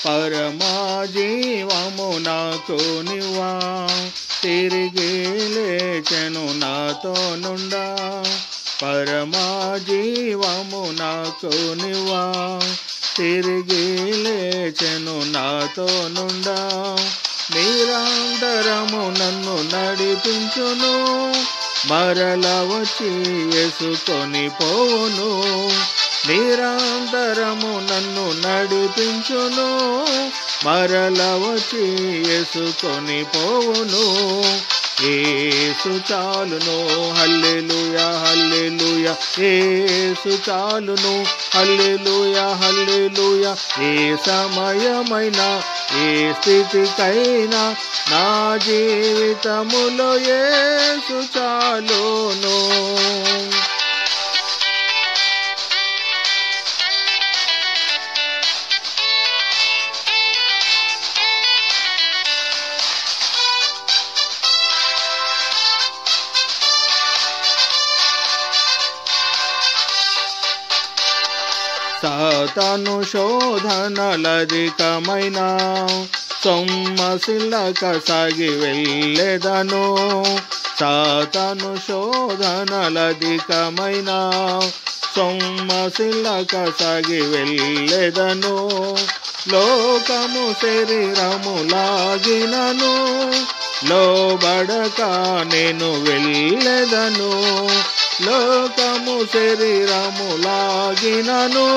పరమా జీవము నాకు నివ్వా, తిరిగి లేచెను నాతో నుండా. పరమా జీవము నాకు నివ్వా, తిరిగి లేచెను నాతో నుండా. నిరంతరము నన్ను నడిపించును, మరల వచ్చి యేసుకొని పోవును. నిరంతరము నన్ను నడిపించును, మరల వచ్చి యేసుకొని పోవును. యేసు చాలును, హల్లెలూయా హల్లెలూయా, యేసు చాలును, హల్లెలూయా హల్లెలూయా. ఏ సమయమైనా ఏ స్థితికైనా నా జీవితములో యేసు చాలును. సాతాను శోధనలధికమైన సొమ్మసిల్లక సాగి వెళ్ళెదను. సాతాను శోధనలధికమైన సొమ్మసిల్లక సాగి వెళ్ళెదను. లోకము శరీరము లాగినను, లోబడక నేను వెళ్ళెదను. లోకము శరీరము లాగినను,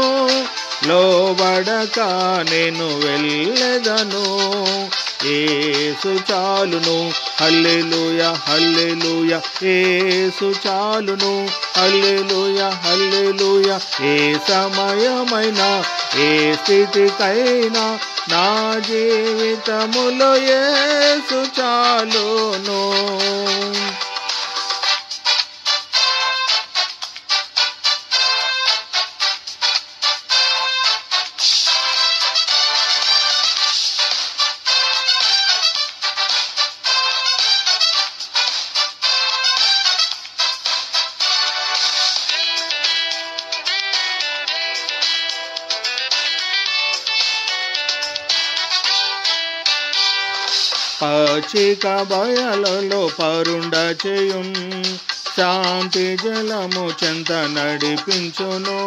లోబడక నేను వెళ్ళెదను. యేసు చాలును, హల్లెలూయా హల్లెలూయా, యేసు చాలును, హల్లెలూయా హల్లెలూయా. ఏ సమయమైనా ఏ స్థితికైనా నా జీవితములో యేసు చాలును. పచ్చిక బయలలో పరుండ చేయున్, శాంతి జలము చెంత నడిపించును.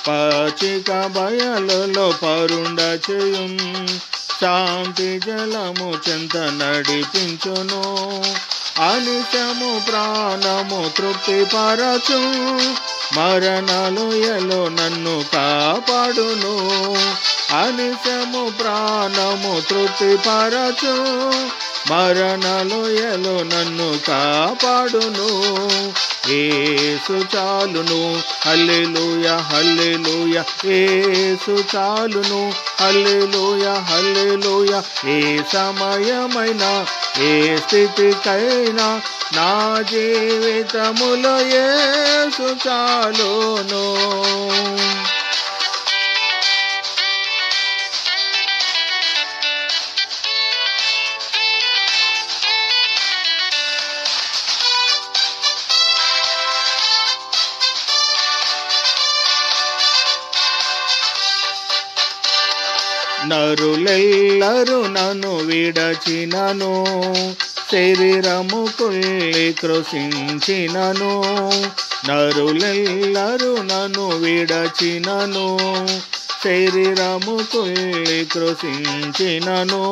పచ్చిక బయలలో పరుండ చేయున్, శాంతి జలము చెంత నడిపించును. అనిశము ప్రాణము తృప్తిపరచు, మరణలోయలో నన్ను కాపాడును. అనిశము ప్రాణము తృప్తిపరచు, మరణలోయలో నన్ను కాపాడును. యేసు చాలును, హల్లెలూయా హల్లెలూయా, యేసు చాలును, హల్లెలూయా హల్లెలూయా. ఏ సమయమైనా ఏ స్థితికైనా నా జీవితములో యేసు చాలును. నరులెల్లరు నన్ను విడచినను, శరీరము కుళ్ళి కృషించినను. నరులెల్లరు నన్ను విడచినను, శరీరము కుళ్ళి కృషించినను.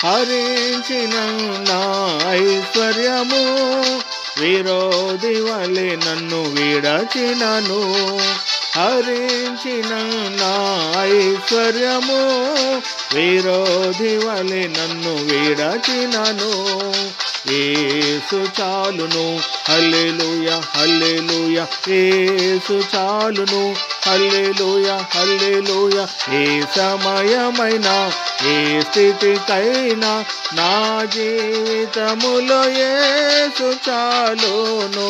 హరించిన నా ఐశ్వర్యము విరోధి వలె నన్ను విడచినను. హరించిన నా ఐశ్వర్యము విరోధి వలె నన్ను విడచినను. యేసు చాలును, హల్లెలూయా హల్లెలూయా, యేసు చాలును, హల్లెలూయా హల్లెలూయా. ఏ సమయమైనా ఏ స్థితికైనా నా జీవితములో యేసు చాలును.